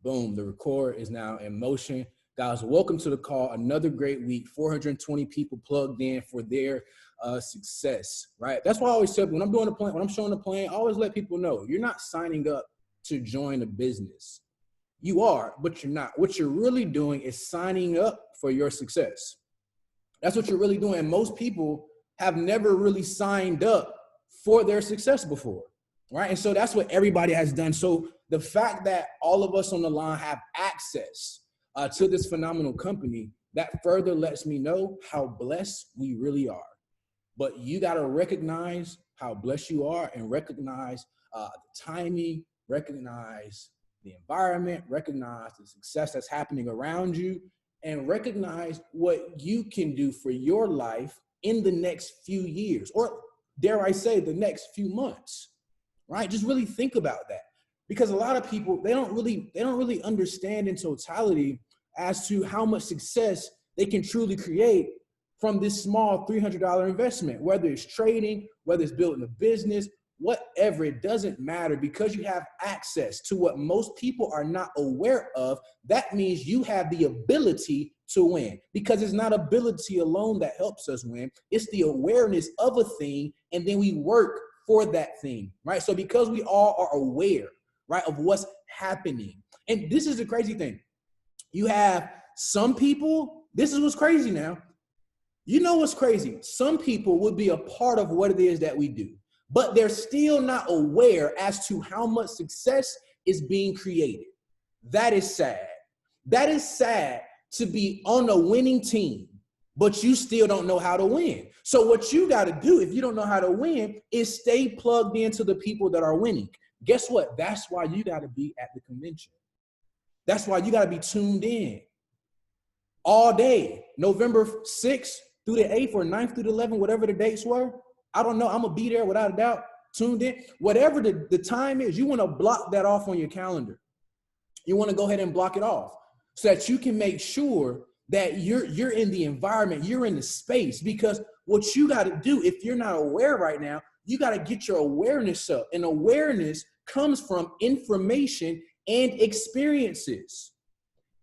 Boom, the record is now in motion. Guys, welcome to the call. Another great week. 420 people plugged in for their success, right? That's why I always tell people when I'm doing the plan, when I'm showing the plan, I always let people know you're not signing up to join a business. You are, but you're not. What you're really doing is signing up for your success. That's what you're really doing. And most people have never really signed up for their success before, right? And so that's what everybody has done. So the fact that all of us on the line have access to this phenomenal company, that further lets me know how blessed we really are. But you got to recognize how blessed you are and recognize the timing, recognize the environment, recognize the success that's happening around you, and recognize what you can do for your life in the next few years, or dare I say the next few months, right? Just really think about that. Because a lot of people, they don't really understand in totality as to how much success they can truly create from this small $300 investment, whether it's trading, whether it's building a business, whatever, it doesn't matter, because you have access to what most people are not aware of. That means you have the ability to win, because it's not ability alone that helps us win. It's the awareness of a thing, and then we work for that thing, right? So because we all are aware, right, of what's happening. And this is the crazy thing. You have some people, this is what's crazy now. You know what's crazy? Some people would be a part of what it is that we do, but they're still not aware as to how much success is being created. That is sad. That is sad to be on a winning team, but you still don't know how to win. So what you got to do if you don't know how to win is stay plugged into the people that are winning. Guess what? That's why you got to be at the convention. That's why you got to be tuned in all day, November 6th through the 8th or 9th through the 11th, whatever the dates were. I don't know. I'm going to be there without a doubt, tuned in. Whatever the time is, you want to block that off on your calendar. You want to go ahead and block it off so that you can make sure that you're in the environment, you're in the space, because what you got to do, if you're not aware right now, you got to get your awareness up. And awareness comes from information and experiences.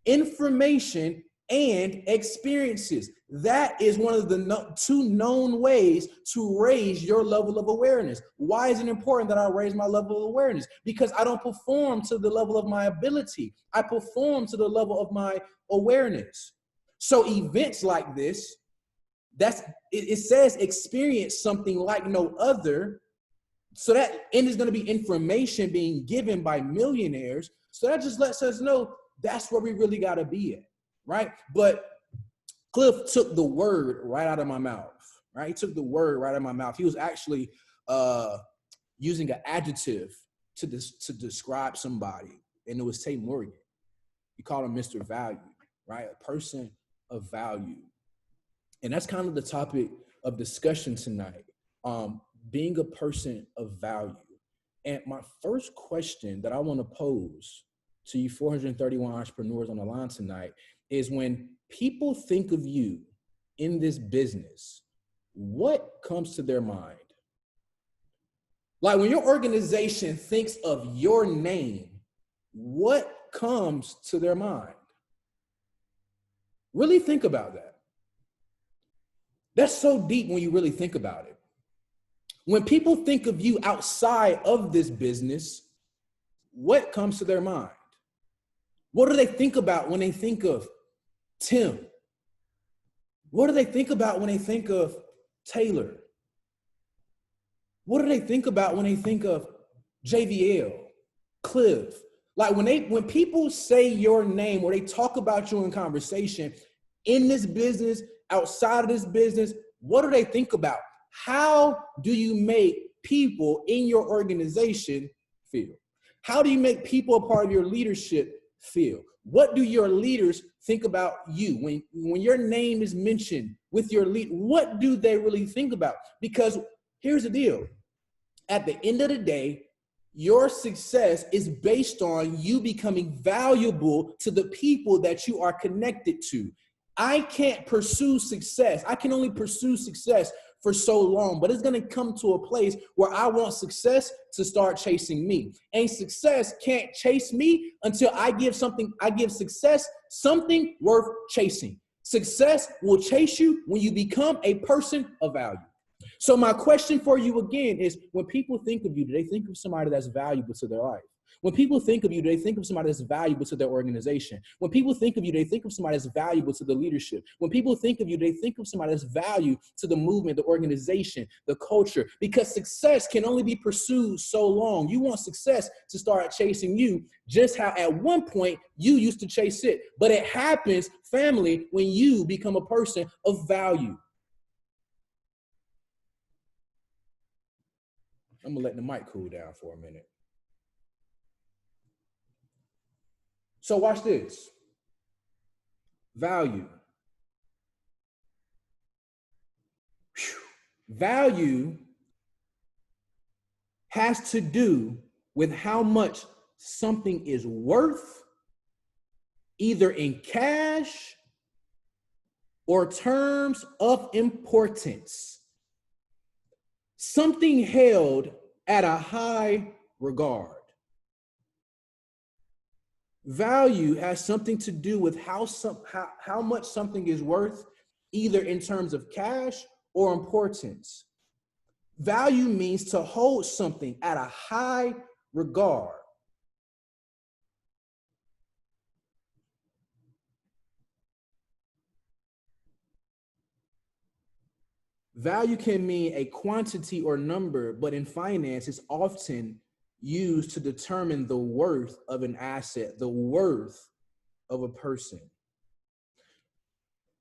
Information and experiences. That is one of the two known ways to raise your level of awareness. Why is it important that I raise my level of awareness? Because I don't perform to the level of my ability. I perform to the level of my awareness. So events like this, it says experience something like no other. So that, and there's going to be information being given by millionaires. So that just lets us know that's where we really got to be at, right? But Cliff took the word right out of my mouth, right? He took the word right out of my mouth. He was actually using an adjective to describe somebody, and it was Tate Morgan. He called him Mr. Value, right? A person of value. And that's kind of the topic of discussion tonight, being a person of value. And my first question that I want to pose to you 431 entrepreneurs on the line tonight is, when people think of you in this business, what comes to their mind? Like when your organization thinks of your name, what comes to their mind? Really think about that. That's so deep when you really think about it. When people think of you outside of this business, what comes to their mind? What do they think about when they think of Tim? What do they think about when they think of Taylor? What do they think about when they think of JVL, Cliff? Like when people say your name or they talk about you in conversation in this business, outside of this business, what do they think about? How do you make people in your organization feel? How do you make people a part of your leadership feel? What do your leaders think about you? When your name is mentioned with your lead, what do they really think about? Because here's the deal. At the end of the day, your success is based on you becoming valuable to the people that you are connected to. I can't pursue success. I can only pursue success for so long, but it's going to come to a place where I want success to start chasing me. And success can't chase me until I give success something worth chasing. Success will chase you when you become a person of value. So my question for you again is, when people think of you, do they think of somebody that's valuable to their life? When people think of you, do they think of somebody that's valuable to their organization? When people think of you, they think of somebody that's valuable to the leadership. When people think of you, they think of somebody that's valuable to the movement, the organization, the culture, because success can only be pursued so long. You want success to start chasing you, just how at one point you used to chase it. But it happens, family, when you become a person of value. I'm gonna let the mic cool down for a minute. So watch this. Value. Value has to do with how much something is worth, either in cash or terms of importance. Something held at a high regard. Value has something to do with how much something is worth, either in terms of cash or importance. Value means to hold something at a high regard. Value can mean a quantity or number, but in finance, it's often used to determine the worth of an asset, the worth of a person.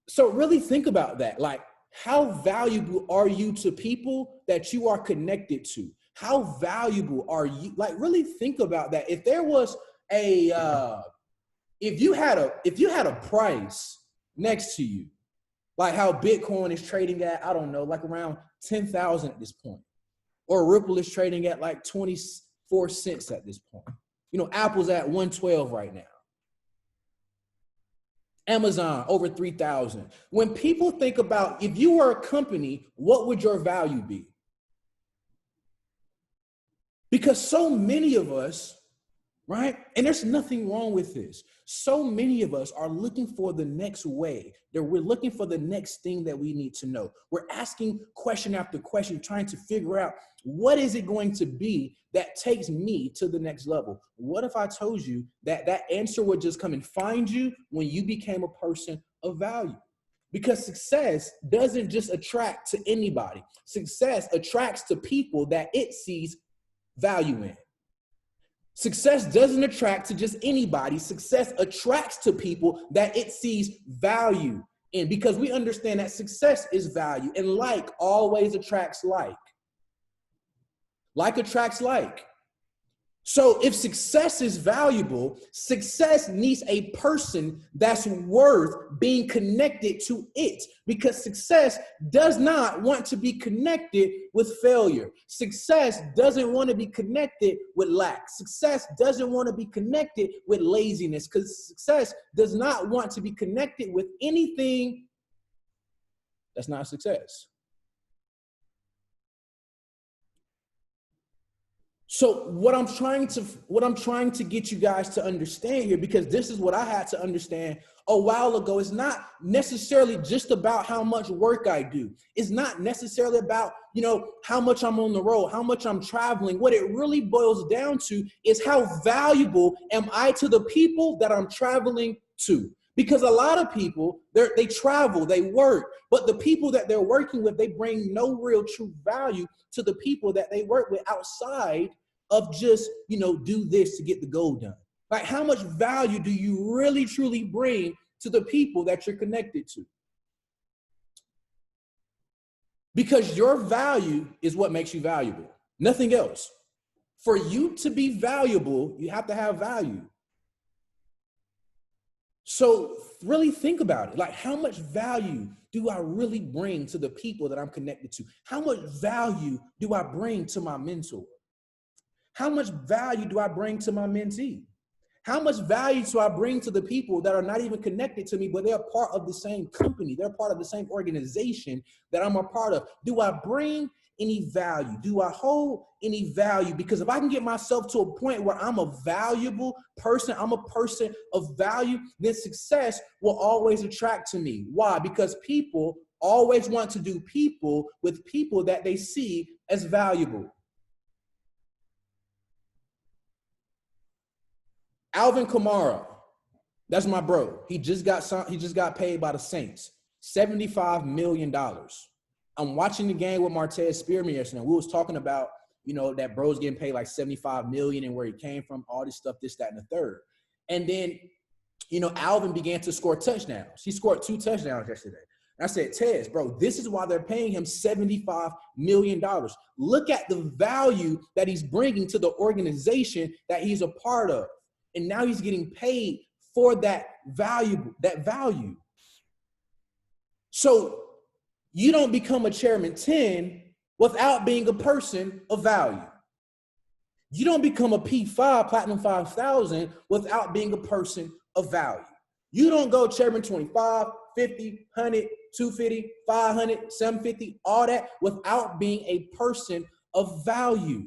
So really think about that. Like, how valuable are you to people that you are connected to? How valuable are you? Like, really think about that. If there was if you had a price next to you, like how Bitcoin is trading at, I don't know, like around 10,000 at this point, or Ripple is trading at like 24 cents at this point. You know, Apple's at 112 right now. Amazon over 3,000. When people think about, if you were a company, what would your value be? Because so many of us, right? And there's nothing wrong with this. So many of us are looking for the next way. That we're looking for the next thing that we need to know. We're asking question after question, trying to figure out, what is it going to be that takes me to the next level? What if I told you that that answer would just come and find you when you became a person of value? Because success doesn't just attract to anybody. Success attracts to people that it sees value in. Success doesn't attract to just anybody. Success attracts to people that it sees value in, because we understand that success is value, and like always attracts like. Like attracts like. So if success is valuable, success needs a person that's worth being connected to it, because success does not want to be connected with failure. Success doesn't want to be connected with lack. Success doesn't want to be connected with laziness, because success does not want to be connected with anything that's not success. So what I'm trying to get you guys to understand here, because this is what I had to understand a while ago, is not necessarily just about how much work I do. It's not necessarily about, how much I'm on the road, how much I'm traveling. What it really boils down to is, how valuable am I to the people that I'm traveling to? Because a lot of people, they travel, they work, but the people that they're working with, they bring no real true value to the people that they work with outside of just, do this to get the goal done. Like, how much value do you really, truly bring to the people that you're connected to? Because your value is what makes you valuable, nothing else. For you to be valuable, you have to have value. So really think about it. Like, how much value do I really bring to the people that I'm connected to? How much value do I bring to my mentor? How much value do I bring to my mentee? How much value do I bring to the people that are not even connected to me, but they're part of the same company? They're part of the same organization that I'm a part of. Do I bring any value? Do I hold any value? Because if I can get myself to a point where I'm a valuable person, I'm a person of value, then success will always attract to me. Why? Because people always want to do people with people that they see as valuable. Alvin Kamara, that's my bro. He just got paid by the Saints, $75 million. I'm watching the game with Martez Spearman yesterday. We was talking about, that bro's getting paid like $75 million and where he came from, all this stuff, this, that, and the third. And then, Alvin began to score touchdowns. He scored 2 touchdowns yesterday. And I said, Tez, bro, this is why they're paying him $75 million. Look at the value that he's bringing to the organization that he's a part of. And now he's getting paid for that value. So you don't become a Chairman 10 without being a person of value. You don't become a P5, Platinum 5000, without being a person of value. You don't go Chairman 25, 50, 100, 250, 500, 750, all that without being a person of value.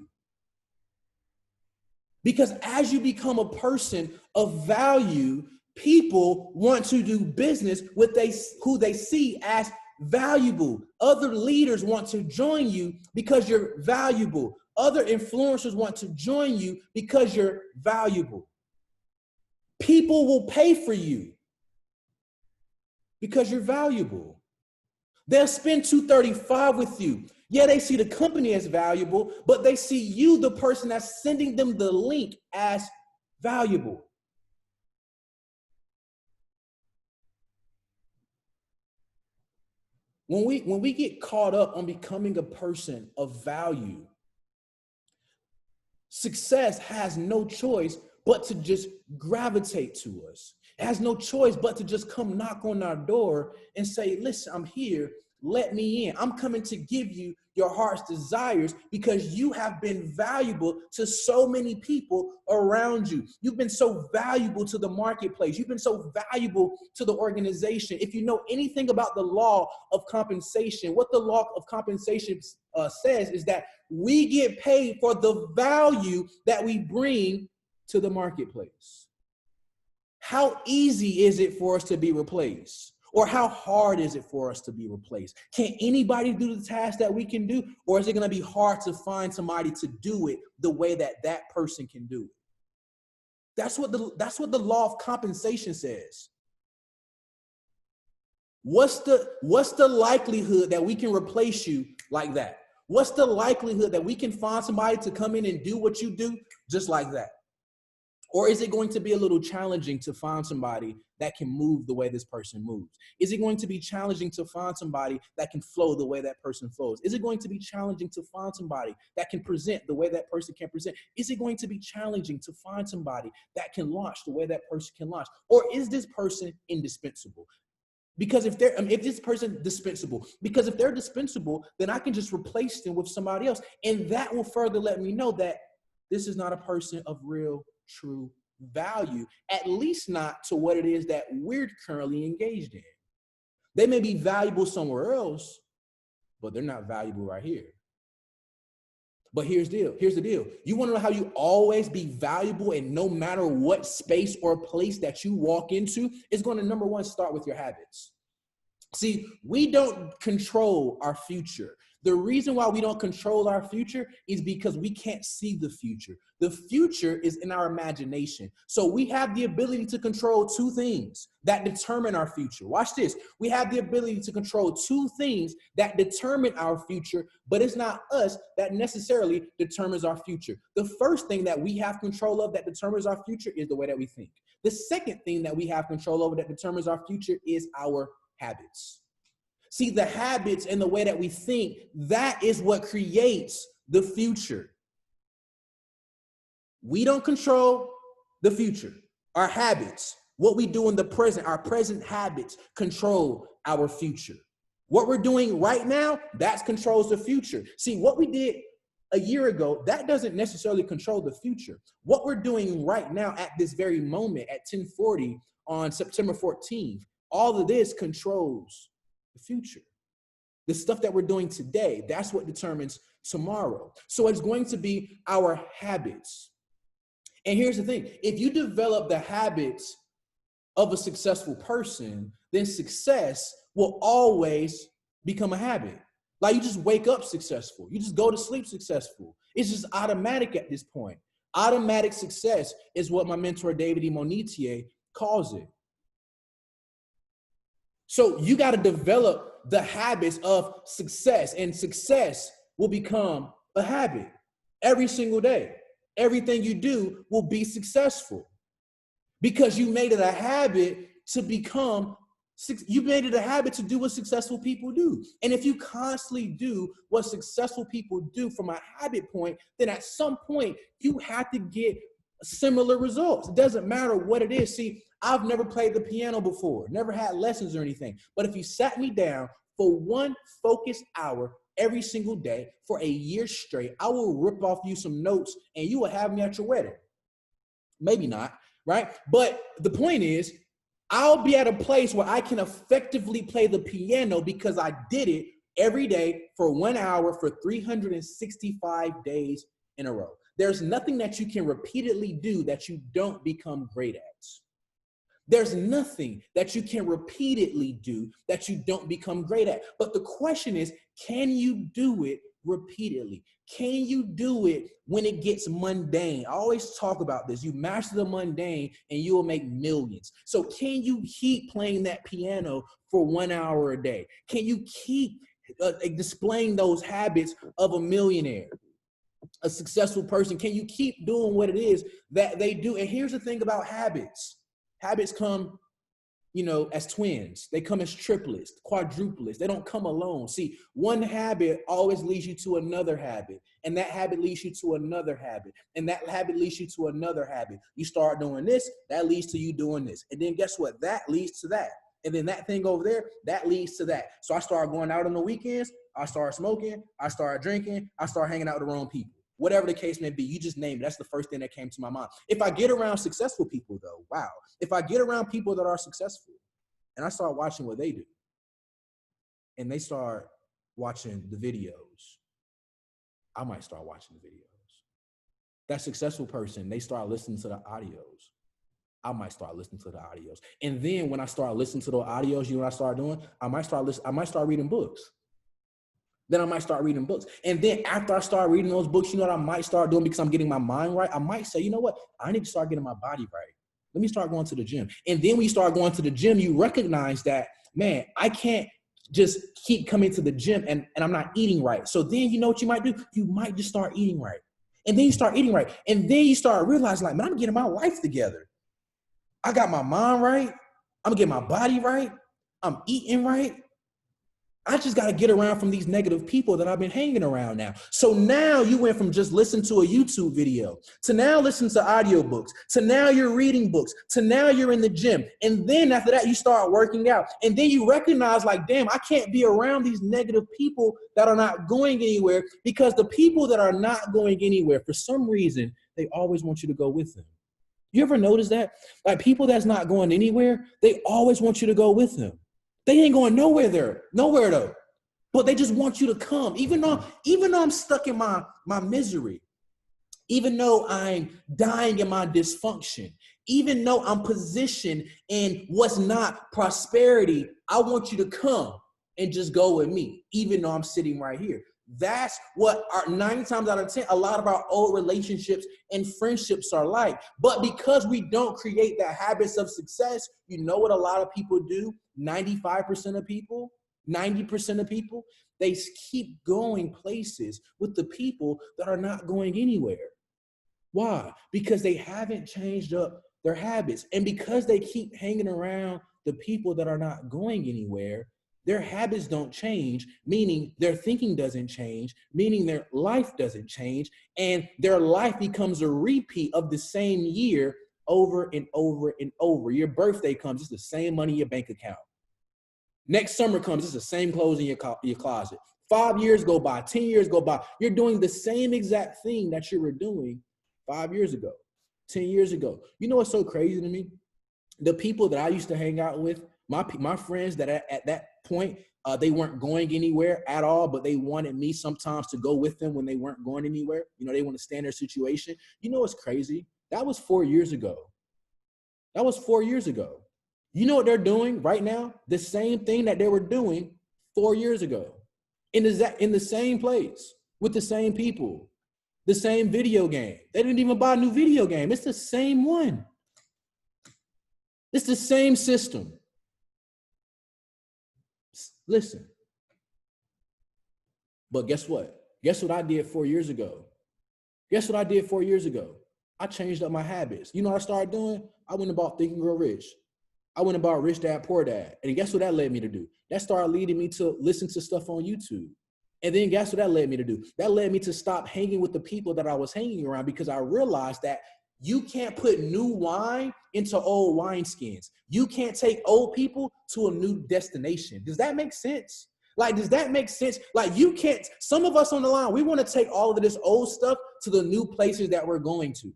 Because as you become a person of value, people want to do business with who they see as valuable. Other leaders want to join you because you're valuable. Other influencers want to join you because you're valuable. People will pay for you because you're valuable. They'll spend $235 with you. Yeah, they see the company as valuable, but they see you, the person that's sending them the link, as valuable. When we get caught up on becoming a person of value, success has no choice but to just gravitate to us. It has no choice but to just come knock on our door and say, listen, I'm here. Let me in. I'm coming to give you your heart's desires because you have been valuable to so many people around you. You've been so valuable to the marketplace. You've been so valuable to the organization. If you know anything about the law of compensation, what the law of compensation says is that we get paid for the value that we bring to the marketplace. How easy is it for us to be replaced? Or how hard is it for us to be replaced? Can anybody do the task that we can do? Or is it going to be hard to find somebody to do it the way that that person can do it? That's what the law of compensation says. What's the likelihood that we can replace you like that? What's the likelihood that we can find somebody to come in and do what you do just like that? Or is it going to be a little challenging to find somebody that can move the way this person moves? Is it going to be challenging to find somebody that can flow the way that person flows? Is it going to be challenging to find somebody that can present the way that person can present? Is it going to be challenging to find somebody that can launch the way that person can launch? Or is this person indispensable? Because if this person dispensable, because if they're dispensable, then I can just replace them with somebody else. And that will further let me know that this is not a person of real, true value, at least not to what it is that we're currently engaged in. They may be valuable somewhere else, but they're not valuable right here. But here's the deal. You want to know how you always be valuable and no matter what space or place that you walk into, it's going to, number one, start with your habits. See, we don't control our future. The reason why we don't control our future is because we can't see the future. The future is in our imagination. So we have the ability to control 2 things that determine our future. Watch this. We have the ability to control 2 things that determine our future, but it's not us that necessarily determines our future. The first thing that we have control of that determines our future is the way that we think. The second thing that we have control over that determines our future is our habits. See, the habits and the way that we think, that is what creates the future. We don't control the future. Our habits, what we do in the present, our present habits control our future. What we're doing right now, that controls the future. See, what we did a year ago, that doesn't necessarily control the future. What we're doing right now at this very moment at 10:40 on September 14th, all of this controls the future. The stuff that we're doing today, that's what determines tomorrow. So it's going to be our habits. And here's the thing, if you develop the habits of a successful person, then success will always become a habit. Like you just wake up successful. You just go to sleep successful. It's just automatic at this point. Automatic success is what my mentor, David E. Monetier, calls it. So you got to develop the habits of success, and success will become a habit every single day. Everything you do will be successful because you made it a habit to become, you made it a habit to do what successful people do. And if you constantly do what successful people do from a habit point, then at some point you have to get similar results. It doesn't matter what it is. See, I've never played the piano before, never had lessons or anything. But if you sat me down for one focused hour every single day for a year straight, I will rip off you some notes and you will have me at your wedding. Maybe not, right? But the point is, I'll be at a place where I can effectively play the piano because I did it every day for 1 hour for 365 days in a row. There's nothing that you can repeatedly do that you don't become great at. There's nothing that you can repeatedly do that you don't become great at. But the question is, can you do it repeatedly? Can you do it when it gets mundane? I always talk about this. You master the mundane and you will make millions. So can you keep playing that piano for 1 hour a day? Can you keep displaying those habits of a millionaire, a successful person? Can you keep doing what it is that they do? And here's the thing about habits. Habits come, as twins. They come as triplets, quadruplets. They don't come alone. See, one habit always leads you to another habit. And that habit leads you to another habit. And that habit leads you to another habit. You start doing this, that leads to you doing this. And then guess what? That leads to that. And then that thing over there, that leads to that. So I started going out on the weekends. I started smoking. I started drinking. I started hanging out with the wrong people. Whatever the case may be, you just name it. That's the first thing that came to my mind. If I get around successful people, though, wow. If I get around people that are successful and I start watching what they do and they start watching the videos, I might start watching the videos. That successful person, they start listening to the audios. I might start listening to the audios. And then when I start listening to the audios, you know what I start doing? I might start reading books. Then I might start reading books. And then after I start reading those books, you know what I might start doing because I'm getting my mind right? I might say, you know what? I need to start getting my body right. Let me start going to the gym. And then when you start going to the gym, you recognize that, man, I can't just keep coming to the gym and I'm not eating right. So then you know what you might do? You might just start eating right. And then you start eating right. And then you start realizing, like, man, I'm getting my life together. I got my mind right. I'm getting my body right. I'm eating right. I just got to get around from these negative people that I've been hanging around now. So now you went from just listening to a YouTube video to now listening to audiobooks, to now you're reading books, to now you're in the gym. And then after that, you start working out. And then you recognize, like, damn, I can't be around these negative people that are not going anywhere, because the people that are not going anywhere, for some reason, they always want you to go with them. You ever notice that? Like, people that's not going anywhere, they always want you to go with them. They ain't going nowhere though. But they just want you to come. Even though I'm stuck in my misery, even though I'm dying in my dysfunction, even though I'm positioned in what's not prosperity, I want you to come and just go with me, even though I'm sitting right here. That's what 9 times out of 10, a lot of our old relationships and friendships are like. But because we don't create the habits of success, you know what a lot of people do? 95% of people, 90% of people, they keep going places with the people that are not going anywhere. Why? Because they haven't changed up their habits. And because they keep hanging around the people that are not going anywhere, their habits don't change, meaning their thinking doesn't change, meaning their life doesn't change, and their life becomes a repeat of the same year over and over and over. Your birthday comes, it's the same money in your bank account. Next summer comes, it's the same clothes in your closet. 5 years go by, 10 years go by. You're doing the same exact thing that you were doing 5 years ago, 10 years ago. You know what's so crazy to me? The people that I used to hang out with, my friends that at that point, they weren't going anywhere at all, but they wanted me sometimes to go with them when they weren't going anywhere. You know, they want to stand their situation. You know what's crazy? That was 4 years ago. That was 4 years ago. You know what they're doing right now? The same thing that they were doing 4 years ago in the same place with the same people, the same video game. They didn't even buy a new video game. It's the same one. It's the same system. Listen. But guess what? Guess what I did 4 years ago? Guess what I did 4 years ago? I changed up my habits. You know what I started doing? I went and bought Think and Grow Rich. I went and bought Rich Dad, Poor Dad. And guess what that led me to do? That started leading me to listen to stuff on YouTube. And then guess what that led me to do? That led me to stop hanging with the people that I was hanging around, because I realized that you can't put new wine into old wineskins. You can't take old people to a new destination. Does that make sense? Like, does that make sense? Like, you can't, some of us on the line, we want to take all of this old stuff to the new places that we're going to.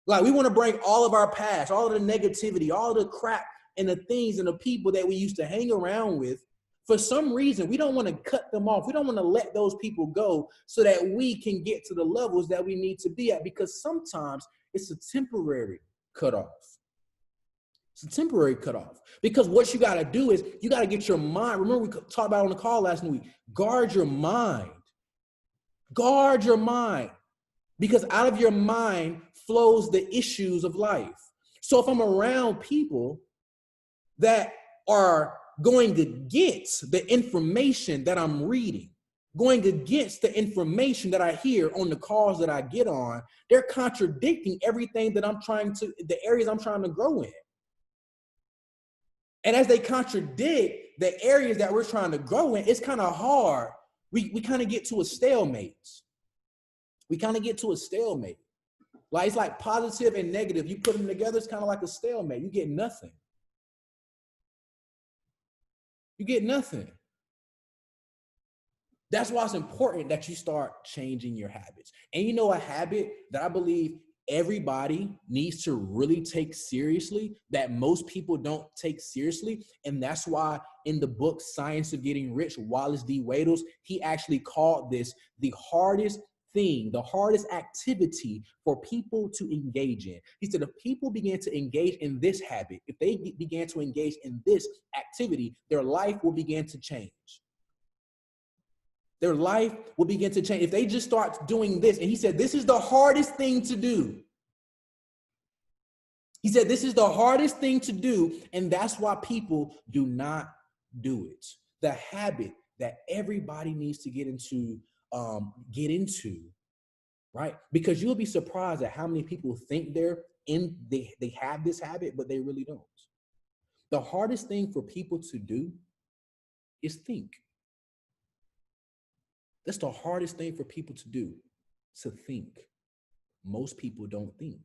Like, we want to bring all of our past, all of the negativity, all of the crap and the things and the people that we used to hang around with. For some reason, we don't want to cut them off. We don't want to let those people go so that we can get to the levels that we need to be at, because sometimes it's a temporary cutoff. It's a temporary cutoff, because what you got to do is you got to get your mind. Remember, we talked about on the call last week, guard your mind. Guard your mind, because out of your mind flows the issues of life. So if I'm around people that are going against the information that I'm reading, going against the information that I hear on the calls that I get on, they're contradicting everything that the areas I'm trying to grow in. And as they contradict the areas that we're trying to grow in, it's kind of hard. We kind of get to a stalemate. We kind of get to a stalemate. Like, it's like positive and negative. You put them together, it's kind of like a stalemate. You get nothing. You get nothing. That's why it's important that you start changing your habits. And you know, a habit that I believe everybody needs to really take seriously, that most people don't take seriously, and that's why in the book Science of Getting Rich, Wallace D. Wattles, he actually called this the hardest thing, the hardest activity for people to engage in. He said if people began to engage in this habit, if they began to engage in this activity, their life will begin to change. Their life will begin to change if they just start doing this. And he said, this is the hardest thing to do. He said, this is the hardest thing to do. And that's why people do not do it. The habit that everybody needs to get into, right? Because you'll be surprised at how many people think they have this habit, but they really don't. The hardest thing for people to do is think. That's the hardest thing for people to do, to think. Most people don't think.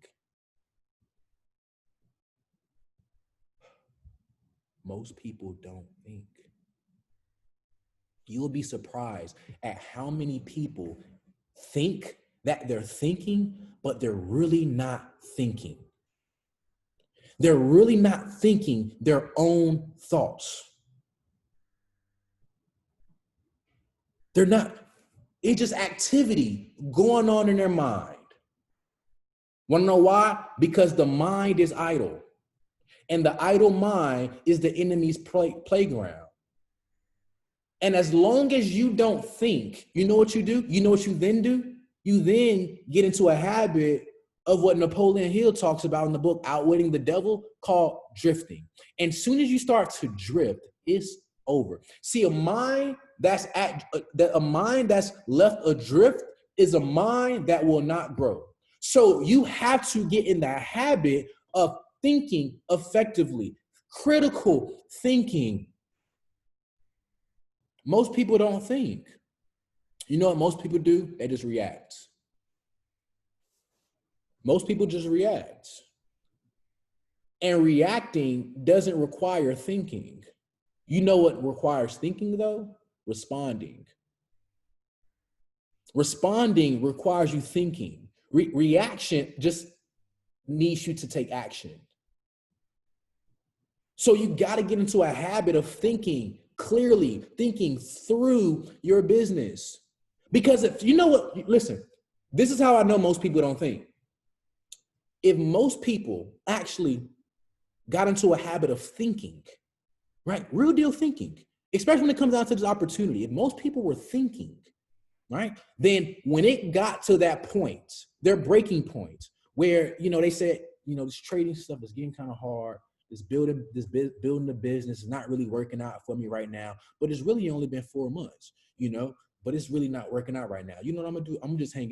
Most people don't think. You'll be surprised at how many people think that they're thinking, but they're really not thinking. They're really not thinking their own thoughts. They're not. It's just activity going on in their mind. Want to know why? Because the mind is idle. And the idle mind is the enemy's playground. And as long as you don't think, you know what you do? You know what you then do? You then get into a habit of what Napoleon Hill talks about in the book, Outwitting the Devil, called drifting. And as soon as you start to drift, it's over. See, a mind that's left adrift is a mind that will not grow. So you have to get in the habit of thinking effectively, critical thinking. Most people don't think. You know what most people do? They just react. Most people just react. And reacting doesn't require thinking. You know what requires thinking though? Responding. Responding requires you thinking. Reaction just needs you to take action. So you got to get into a habit of thinking clearly, thinking through your business. Because if you know what, listen, this is how I know most people don't think. If most people actually got into a habit of thinking, right? Real deal thinking, especially when it comes down to this opportunity. If most people were thinking, right? Then when it got to that point, their breaking point where, they said, this trading stuff is getting kind of hard. Building the business is not really working out for me right now, but it's really only been 4 months, but it's really not working out right now. You know what I'm gonna do? I'm gonna just hang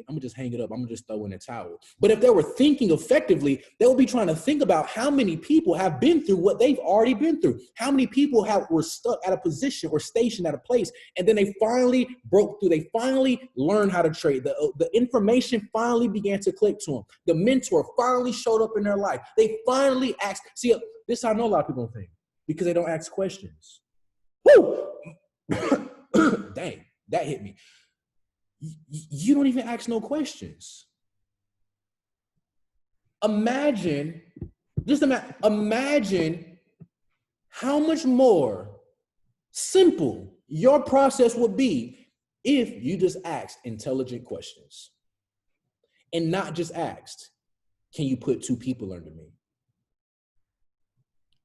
it up. I'm gonna just throw in a towel. But if they were thinking effectively, they would be trying to think about how many people have been through what they've already been through. How many people were stuck at a position or stationed at a place, and then they finally broke through. They finally learned how to trade. The information finally began to click to them. The mentor finally showed up in their life. They finally asked. See, this I know a lot of people don't think because they don't ask questions. Woo! Dang. That hit me. You don't even ask no questions. Imagine how much more simple your process would be if you just asked intelligent questions and not just asked, can you put 2 people under me?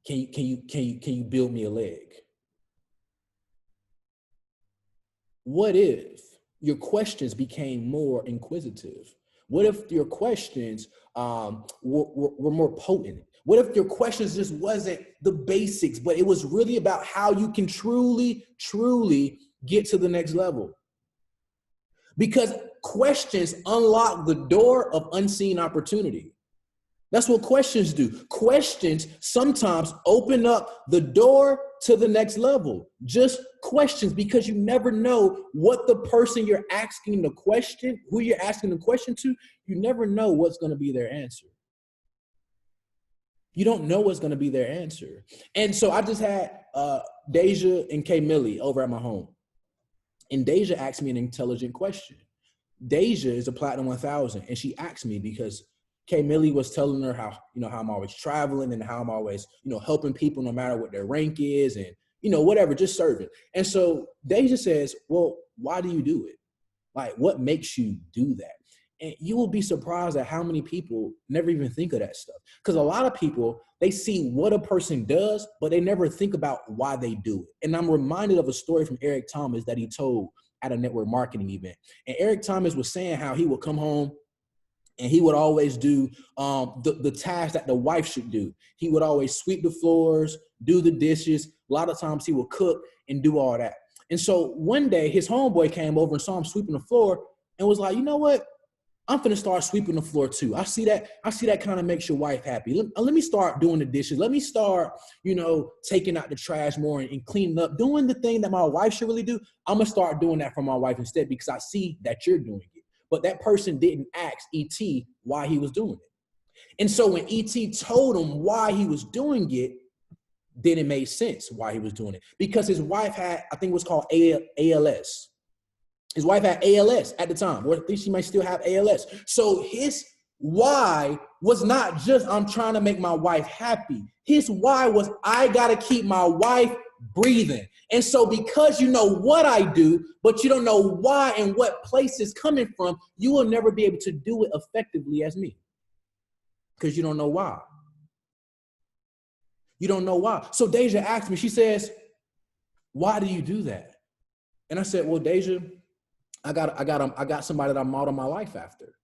Can you build me a leg? What if your questions became more inquisitive? What if your questions were more potent? What if your questions just wasn't the basics, but it was really about how you can truly, truly get to the next level? Because questions unlock the door of unseen opportunity. That's what questions do. Questions sometimes open up the door to the next level. Just questions, because you never know what the person you're asking the question, who you're asking the question to, you never know what's going to be their answer. You don't know what's going to be their answer. And so I just had Deja and K Millie over at my home. And Deja asked me an intelligent question. Deja is a Platinum 1000, and she asked me because K Millie was telling her how, how I'm always traveling and how I'm always, helping people no matter what their rank is and, whatever, just serving. And so Deja says, well, why do you do it? Like, what makes you do that? And you will be surprised at how many people never even think of that stuff. Because a lot of people, they see what a person does, but they never think about why they do it. And I'm reminded of a story from Eric Thomas that he told at a network marketing event. And Eric Thomas was saying how he would come home and he would always do the tasks that the wife should do. He would always sweep the floors, do the dishes. A lot of times he would cook and do all that. And so one day his homeboy came over and saw him sweeping the floor and was like, you know what? I'm finna start sweeping the floor too. I see that kind of makes your wife happy. Let me start doing the dishes. Let me start, taking out the trash more and cleaning up, doing the thing that my wife should really do. I'm gonna start doing that for my wife instead because I see that you're doing it. But that person didn't ask E.T. why he was doing it. And so when E.T. told him why he was doing it, then it made sense why he was doing it. Because his wife had, I think it was called ALS. His wife had ALS at the time, or I think she might still have ALS. So his why was not just, I'm trying to make my wife happy. His why was, I got to keep my wife breathing. And so because you know what I do, but you don't know why and what place it's coming from, you will never be able to do it effectively as me. Because you don't know why. You don't know why. So Deja asked me, she says, why do you do that? And I said, well, Deja, I got somebody that I model my life after,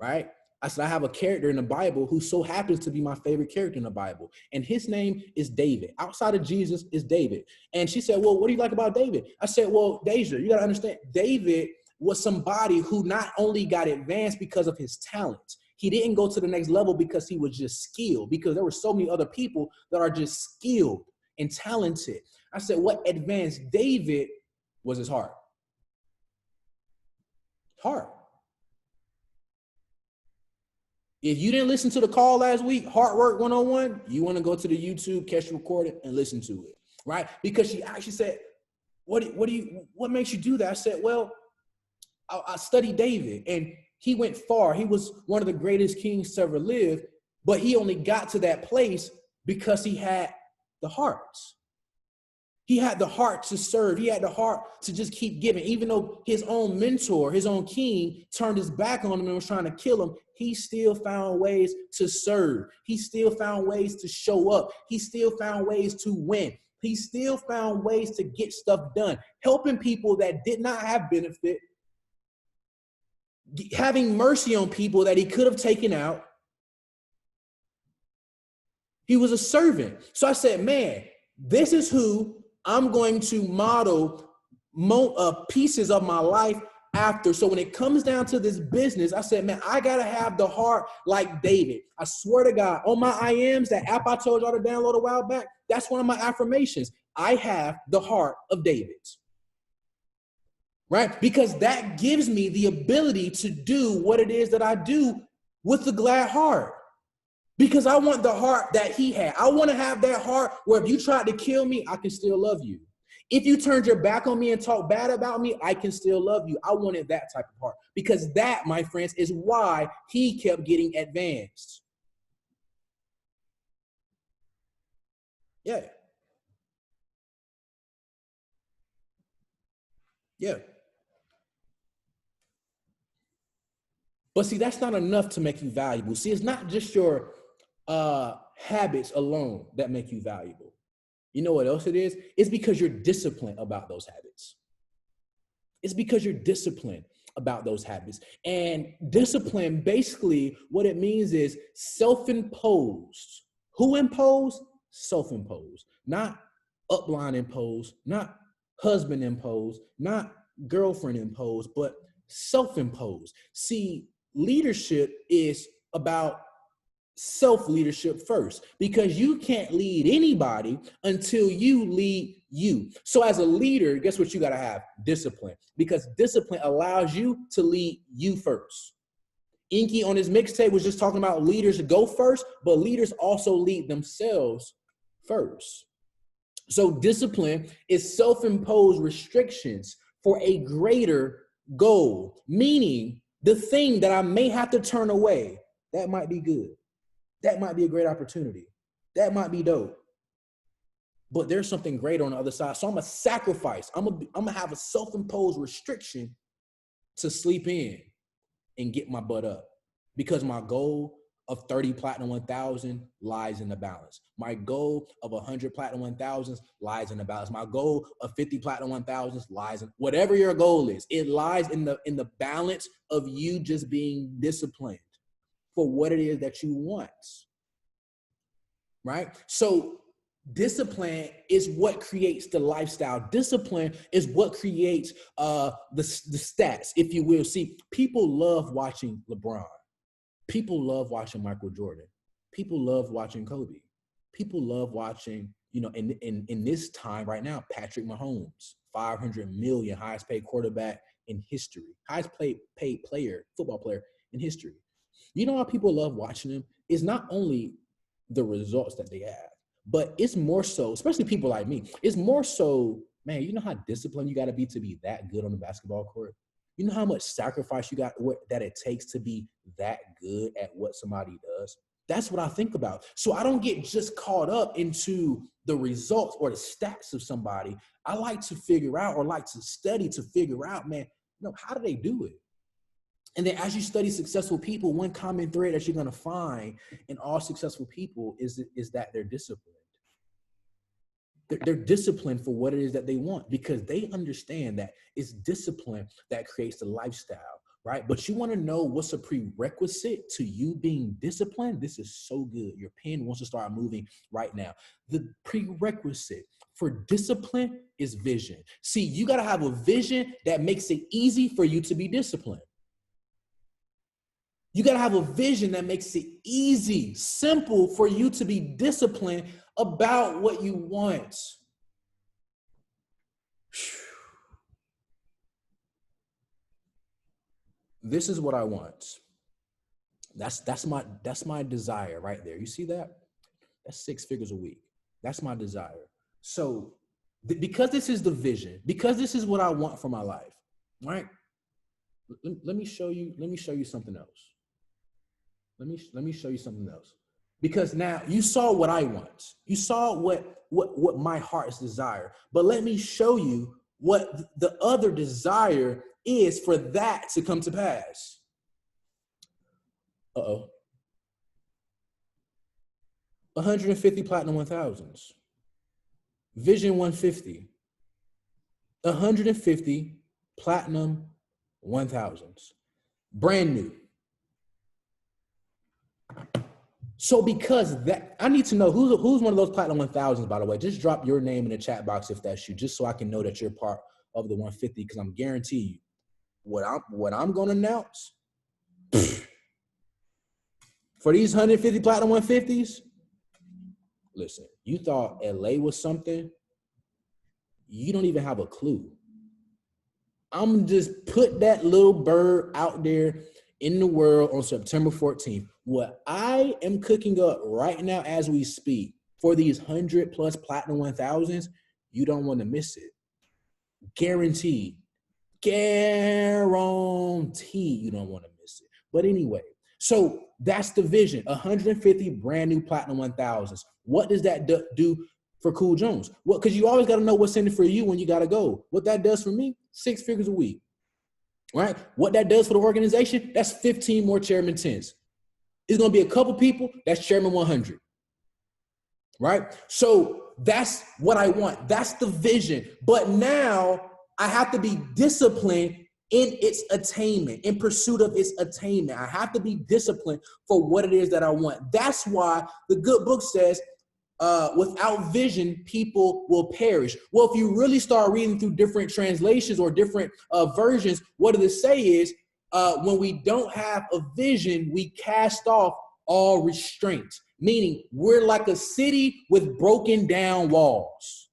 right? I said, I have a character in the Bible who so happens to be my favorite character in the Bible. And his name is David. Outside of Jesus is David. And she said, well, what do you like about David? I said, well, Deja, you got to understand, David was somebody who not only got advanced because of his talent, he didn't go to the next level because he was just skilled, because there were so many other people that are just skilled and talented. I said, what advanced David was his heart. Heart. If you didn't listen to the call last week, Heart Work 101, you want to go to the YouTube, catch the recording, and listen to it, right? Because she actually said, what makes you do that? I said, well, I studied David, and he went far. He was one of the greatest kings to ever live, but he only got to that place because he had the heart. He had the heart to serve. He had the heart to just keep giving. Even though his own mentor, his own king, turned his back on him and was trying to kill him, he still found ways to serve. He still found ways to show up. He still found ways to win. He still found ways to get stuff done, helping people that did not have benefit, having mercy on people that he could have taken out. He was a servant. So I said, man, this is who I'm going to model pieces of my life after. So when it comes down to this business, I said, man, I got to have the heart like David. I swear to God, on my IMs, that app I told y'all to download a while back, that's one of my affirmations. I have the heart of David. Right? Because that gives me the ability to do what it is that I do with a glad heart. Because I want the heart that he had. I want to have that heart where if you tried to kill me, I can still love you. If you turned your back on me and talked bad about me, I can still love you. I wanted that type of heart. Because that, my friends, is why he kept getting advanced. Yeah. Yeah. But see, that's not enough to make you valuable. See, it's not just your habits alone that make you valuable. You know what else it is? It's because you're disciplined about those habits. It's because you're disciplined about those habits. And discipline, basically, what it means is self-imposed. Who imposed? Self-imposed. Not upline imposed, not husband imposed, not girlfriend imposed, but self-imposed. See, leadership is about self-leadership first, because you can't lead anybody until you lead you. So as a leader, guess what you got to have? Discipline, because discipline allows you to lead you first. Inky on his mixtape was just talking about leaders go first, but leaders also lead themselves first. So discipline is self-imposed restrictions for a greater goal, meaning the thing that I may have to turn away, that might be good. That might be a great opportunity. That might be dope. But there's something great on the other side. So I'm going to sacrifice. I'm going to have a self-imposed restriction to sleep in and get my butt up, because my goal of 30 Platinum 1000 lies in the balance. My goal of 100 Platinum 1000s lies in the balance. My goal of 50 Platinum 1000s lies in, whatever your goal is, it lies in the balance of you just being disciplined for what it is that you want, right? So discipline is what creates the lifestyle. Discipline is what creates the stats, if you will. See, people love watching LeBron. People love watching Michael Jordan. People love watching Kobe. People love watching, in this time right now, Patrick Mahomes, 500 million, highest paid quarterback in history, highest paid player, football player in history. You know why people love watching them? It's not only the results that they have, but it's more so, especially people like me, it's more so, man, you know how disciplined you got to be that good on the basketball court? You know how much sacrifice that it takes to be that good at what somebody does? That's what I think about. So I don't get just caught up into the results or the stats of somebody. I like to figure out, or like to study to figure out, man, how do they do it? And then as you study successful people, one common thread that you're going to find in all successful people is that they're disciplined. They're disciplined for what it is that they want, because they understand that it's discipline that creates the lifestyle, right? But you want to know what's a prerequisite to you being disciplined? This is so good. Your pen wants to start moving right now. The prerequisite for discipline is vision. See, you got to have a vision that makes it easy for you to be disciplined. You got to have a vision that makes it easy, simple for you to be disciplined about what you want. This is what I want. That's my desire right there. You see that? That's 6 figures a week. That's my desire. So because this is the vision, because this is what I want for my life, right? let me show you something else. Let me show you something else. Because now you saw what I want. You saw what my heart's desire. But let me show you what the other desire is for that to come to pass. Uh-oh. 150 Platinum 1000s. Vision 150. 150 Platinum 1000s. Brand new. So because that, I need to know who's one of those Platinum 1000s, by the way. Just drop your name in the chat box if that's you, just so I can know that you're part of the 150, because I'm guarantee you what I'm going to announce for these 150 Platinum 150s. Listen, you thought LA was something. You don't even have a clue. I'm just put that little bird out there in the world on September 14th. What I am cooking up right now as we speak for these 100 plus Platinum 1000s, you don't want to miss it. Guaranteed. Guarantee you don't want to miss it. But anyway, so that's the vision. 150 brand new Platinum 1000s. What does that do for Cool Jones? Well, because you always got to know what's in it for you when you got to go. What that does for me, 6 figures a week. Right? What that does for the organization, that's 15 more Chairman 10s. It's going to be a couple people, that's Chairman 100. Right? So that's what I want. That's the vision. But now I have to be disciplined in its attainment, in pursuit of its attainment. I have to be disciplined for what it is that I want. That's why the good book says, without vision, people will perish. Well, if you really start reading through different translations or different versions, what it say is, when we don't have a vision, we cast off all restraint, meaning we're like a city with broken down walls.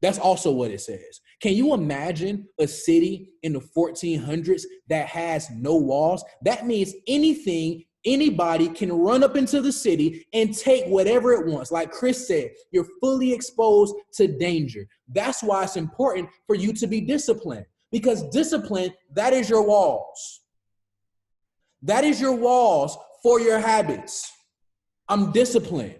That's also what it says. Can you imagine a city in the 1400s that has no walls? That means anybody can run up into the city and take whatever it wants. Like Chris said, you're fully exposed to danger. That's why it's important for you to be disciplined, because discipline, that is your walls. That is your walls for your habits. I'm disciplined.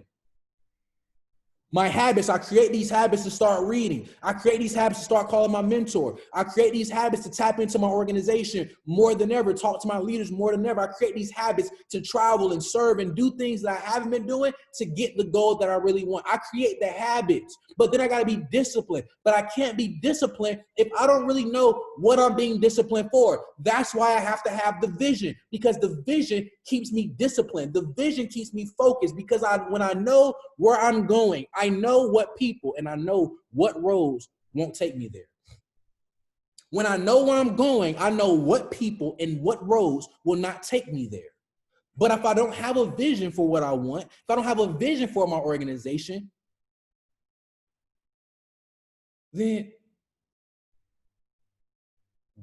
My habits, I create these habits to start reading. I create these habits to start calling my mentor. I create these habits to tap into my organization more than ever, talk to my leaders more than ever. I create these habits to travel and serve and do things that I haven't been doing to get the goal that I really want. I create the habits, but then I got to be disciplined. But I can't be disciplined if I don't really know what I'm being disciplined for. That's why I have to have the vision, because the vision keeps me disciplined. The vision keeps me focused, because when I know where I'm going, I know what people and I know what roads won't take me there. When I know where I'm going, I know what people and what roads will not take me there. But if I don't have a vision for what I want, if I don't have a vision for my organization, then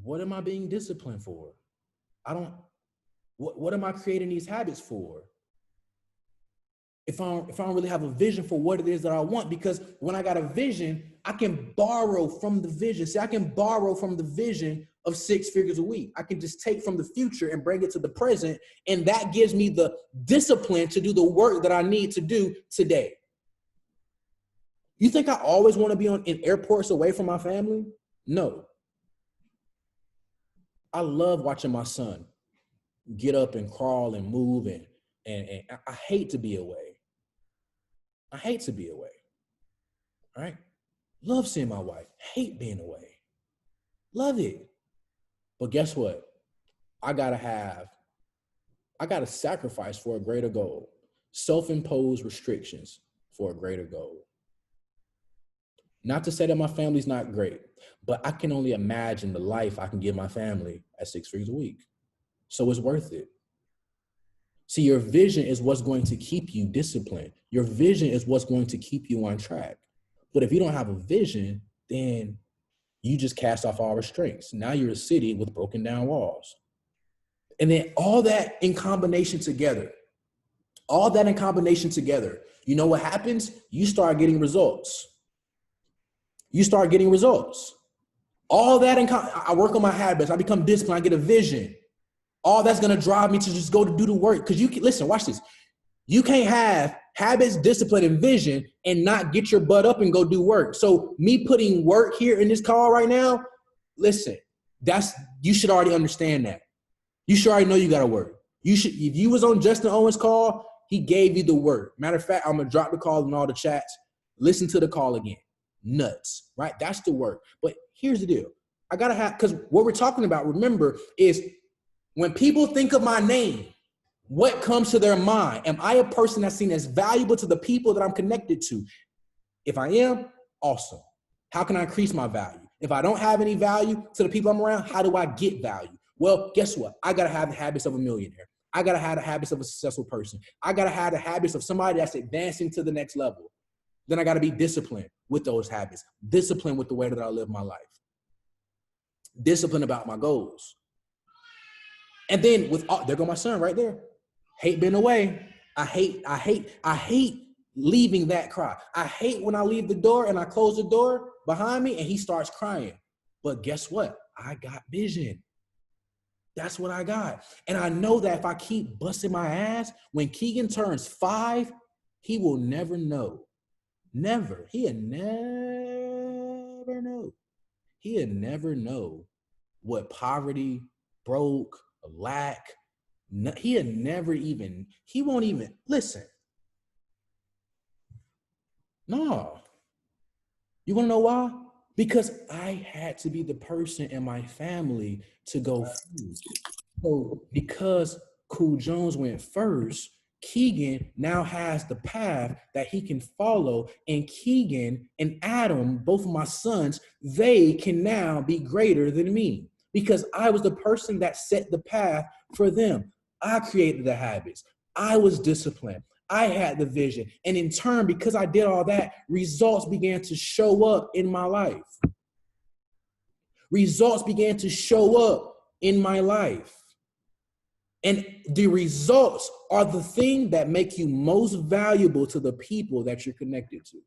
what am I being disciplined for? What am I creating these habits for? If I don't really have a vision for what it is that I want, because when I got a vision, I can borrow from the vision. See, I can borrow from the vision of 6 figures a week. I can just take from the future and bring it to the present. And that gives me the discipline to do the work that I need to do today. You think I always want to be in airports away from my family? No. I love watching my son get up and crawl and move, and I hate to be away. I hate to be away. All right? Love seeing my wife. Hate being away. Love it. But guess what? I gotta sacrifice for a greater goal. Self-imposed restrictions for a greater goal. Not to say that my family's not great, but I can only imagine the life I can give my family at 6 figures a week. So it's worth it. See, your vision is what's going to keep you disciplined. Your vision is what's going to keep you on track. But if you don't have a vision, then you just cast off all restraints. Now you're a city with broken down walls. And then all that in combination together, you know what happens? You start getting results. All that I work on my habits. I become disciplined. I get a vision. All that's going to drive me to just go to do the work. Because listen, watch this. You can't have habits, discipline, and vision and not get your butt up and go do work. So me putting work here in this call right now, listen, you should already understand that. You should already know you got to work. If you was on Justin Owens' call, he gave you the work. Matter of fact, I'm going to drop the call in all the chats. Listen to the call again. Nuts, right? That's the work. But here's the deal. I got to because what we're talking about, remember, is when people think of my name, what comes to their mind? Am I a person that's seen as valuable to the people that I'm connected to? If I am, awesome. How can I increase my value? If I don't have any value to the people I'm around, how do I get value? Well, guess what? I got to have the habits of a millionaire. I got to have the habits of a successful person. I got to have the habits of somebody that's advancing to the next level. Then I got to be disciplined with those habits, disciplined with the way that I live my life, disciplined about my goals. And then there go my son right there. Hate being away. I hate leaving that cry. I hate when I leave the door and I close the door behind me and he starts crying. But guess what? I got vision. That's what I got. And I know that if I keep busting my ass, when Keegan turns 5, he will never know. Never. He'll never know. He'll never know what poverty, broke, lack. He won't even listen. No. You want to know why? Because I had to be the person in my family to go first. So because Cool Jones went first, Keegan now has the path that he can follow, and Keegan and Adam, both of my sons, they can now be greater than me because I was the person that set the path for them. I created the habits. I was disciplined. I had the vision. And in turn, because I did all that, results began to show up in my life. Results began to show up in my life. And the results are the thing that make you most valuable to the people that you're connected to.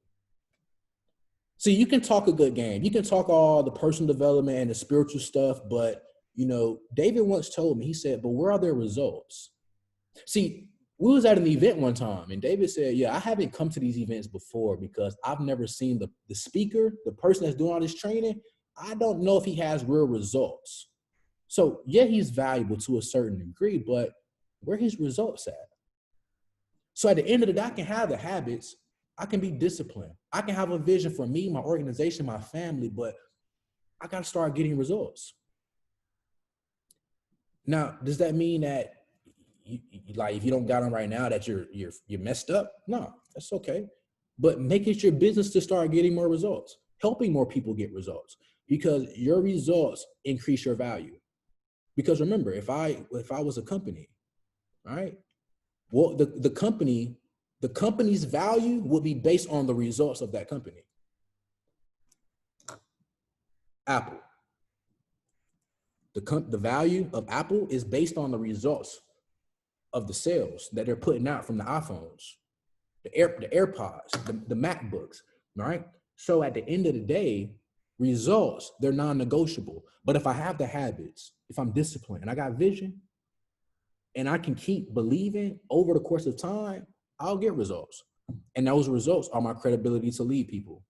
So you can talk a good game. You can talk all the personal development and the spiritual stuff, but David once told me, he said, but where are their results? See, we was at an event one time and David said, yeah, I haven't come to these events before because I've never seen the speaker, the person that's doing all this training. I don't know if he has real results. So yeah, he's valuable to a certain degree, but where his results at? So at the end of the day, I can have the habits. I can be disciplined. I can have a vision for me, my organization, my family, but I got to start getting results. Now, does that mean that if you don't got them right now that you're messed up? No, that's okay. But make it your business to start getting more results, helping more people get results, because your results increase your value. Because remember, if I was a company, right? Well, the company's value will be based on the results of that company. Apple. The value of Apple is based on the results of the sales that they're putting out from the iPhones, the AirPods, the MacBooks, right? So at the end of the day, results, they're non-negotiable. But if I have the habits, if I'm disciplined and I got vision and I can keep believing over the course of time, I'll get results. And those results are my credibility to lead people.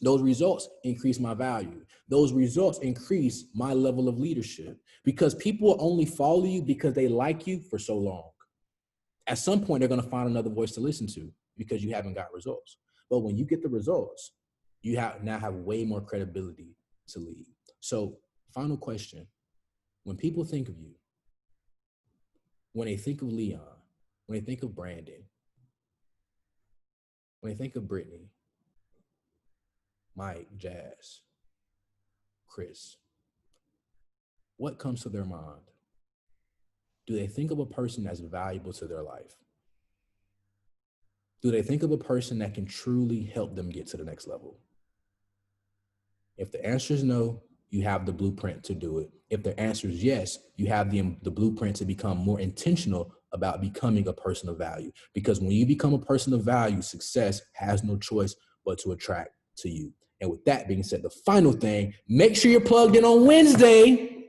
Those results increase my value. Those results increase my level of leadership because people will only follow you because they like you for so long. At some point, they're going to find another voice to listen to because you haven't got results. But when you get the results, you now have way more credibility to lead. So final question, when people think of you, when they think of Leon, when they think of Brandon, when they think of Brittany, Mike, Jazz, Chris, what comes to their mind? Do they think of a person that's valuable to their life? Do they think of a person that can truly help them get to the next level? If the answer is no, you have the blueprint to do it. If the answer is yes, you have the blueprint to become more intentional about becoming a person of value. Because when you become a person of value, success has no choice but to attract to you. And with that being said, the final thing, make sure you're plugged in on Wednesday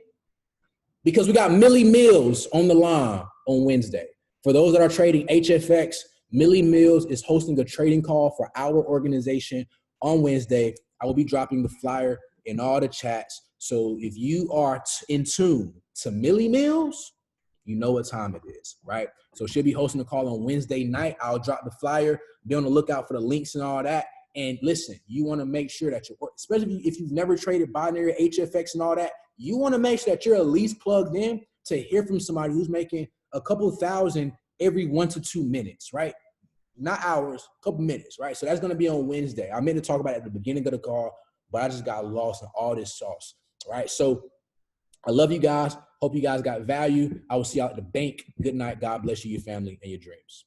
because we got Millie Mills on the line on Wednesday. For those that are trading HFX, Millie Mills is hosting a trading call for our organization on Wednesday. I will be dropping the flyer in all the chats. So if you are in tune to Millie Mills, you know what time it is, right? So she'll be hosting a call on Wednesday night. I'll drop the flyer. Be on the lookout for the links and all that. And listen, you want to make sure that you're, especially if you've never traded binary, HFX and all that, you want to make sure that you're at least plugged in to hear from somebody who's making a couple thousand every 1 to 2 minutes, right? Not hours, a couple minutes, right? So that's going to be on Wednesday. I meant to talk about it at the beginning of the call, but I just got lost in all this sauce, right? So I love you guys. Hope you guys got value. I will see y'all at the bank. Good night. God bless you, your family, and your dreams.